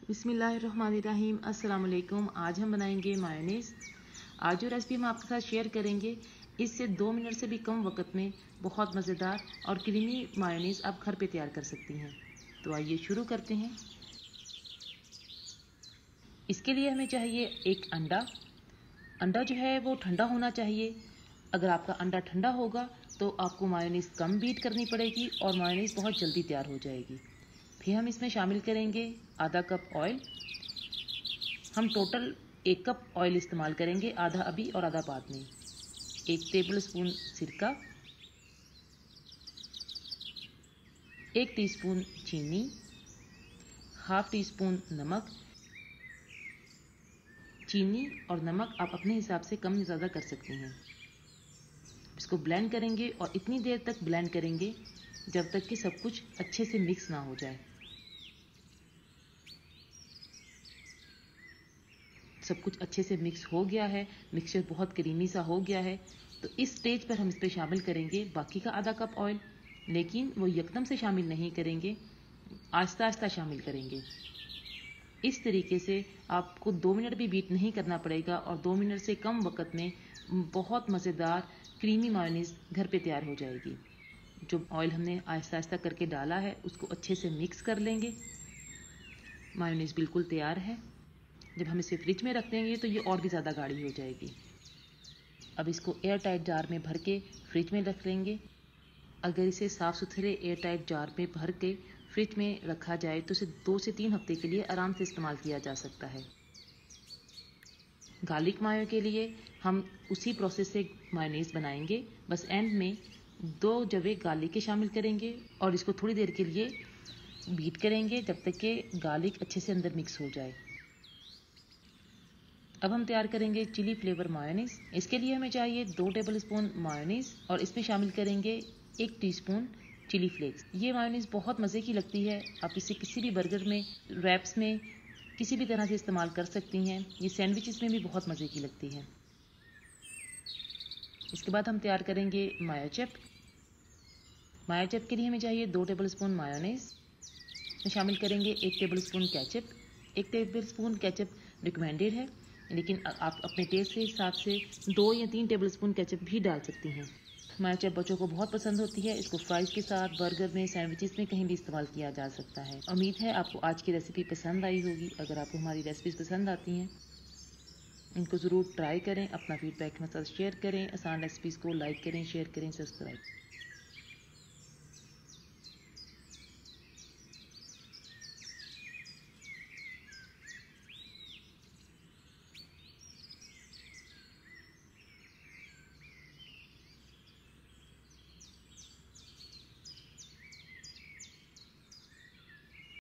बिस्मिल्लाहिर्रहमानिर्रहीम। अस्सलाम वालेकुम। आज हम बनाएंगे मायोनीज़। आज जो रेसिपी हम आपके साथ शेयर करेंगे, इससे 2 मिनट से भी कम वक्त में बहुत मज़ेदार और क्रीमी मायोनीज़ आप घर पे तैयार कर सकती हैं। तो आइए शुरू करते हैं। इसके लिए हमें चाहिए एक अंडा। अंडा जो है वो ठंडा होना चाहिए। अगर आपका अंडा ठंडा होगा तो आपको मायोनीज़ कम बीट करनी पड़ेगी और मायोनीज़ बहुत जल्दी तैयार हो जाएगी। फिर हम इसमें शामिल करेंगे आधा कप ऑयल। हम टोटल 1 कप ऑयल इस्तेमाल करेंगे, आधा अभी और आधा बाद में। 1 टेबल स्पून सिरका, 1 टीस्पून चीनी, हाफ टी स्पून नमक। चीनी और नमक आप अपने हिसाब से कम ज़्यादा कर सकते हैं। इसको ब्लेंड करेंगे और इतनी देर तक ब्लेंड करेंगे जब तक कि सब कुछ अच्छे से मिक्स ना हो जाए। सब कुछ अच्छे से मिक्स हो गया है, मिक्सचर बहुत क्रीमी सा हो गया है। तो इस स्टेज पर हम इस पर शामिल करेंगे बाकी का आधा कप ऑयल, लेकिन वो यकदम से शामिल नहीं करेंगे, आहिस्ता आहिस्ता शामिल करेंगे। इस तरीके से आपको 2 मिनट भी बीट नहीं करना पड़ेगा और 2 मिनट से कम वक्त में बहुत मज़ेदार क्रीमी मायोनीज़ घर पे तैयार हो जाएगी। जो ऑयल हमने आहिस्ता आहिस्ता करके डाला है उसको अच्छे से मिक्स कर लेंगे। मायोनीज़ बिल्कुल तैयार है। जब हम इसे फ्रिज में रख देंगे तो ये और भी ज़्यादा गाढ़ी हो जाएगी। अब इसको एयर टाइट जार में भर के फ्रिज में रख लेंगे। अगर इसे साफ़ सुथरे एयर टाइट जार में भर के फ्रिज में रखा जाए तो इसे 2 से 3 हफ्ते के लिए आराम से इस्तेमाल किया जा सकता है। गार्लिक मायो के लिए हम उसी प्रोसेस से मायोनीज़ बनाएंगे, बस एंड में 2 जवे गार्लिक के शामिल करेंगे और इसको थोड़ी देर के लिए बीट करेंगे जब तक कि गार्लिक अच्छे से अंदर मिक्स हो जाए। अब हम तैयार करेंगे चिली फ्लेवर मायोनीज़। इसके लिए हमें चाहिए 2 टेबल स्पून मायोनीज़ और इसमें शामिल करेंगे 1 टीस्पून चिली फ्लेक्स। ये मायोनीज़ बहुत मज़े की लगती है। आप इसे किसी भी बर्गर में, रैप्स में, किसी भी तरह से इस्तेमाल कर सकती हैं। ये सैंडविचेस में भी बहुत मज़े की लगती है। इसके बाद हम तैयार करेंगे मायो चिप। मायो चिप के लिए हमें चाहिए 2 टेबल स्पून मायोनीज़। इसमें शामिल करेंगे 1 table spoon ketchup. 1 table spoon ketchup recommended है, लेकिन आप अपने टेस्ट के हिसाब से 2 या 3 टेबल स्पून केचप भी डाल सकती हैं। मायो चिप बच्चों को बहुत पसंद होती है। इसको फ्राइज़ के साथ, बर्गर में, सैंडविचेस में कहीं भी इस्तेमाल किया जा सकता है। उम्मीद है आपको आज की रेसिपी पसंद आई होगी। अगर आपको हमारी रेसिपीज़ पसंद आती हैं, इनको ज़रूर ट्राई करें। अपना फीडबैक हमारे साथ शेयर करें। आसान रेसिपीज़ को लाइक करें, शेयर करें, सब्सक्राइब।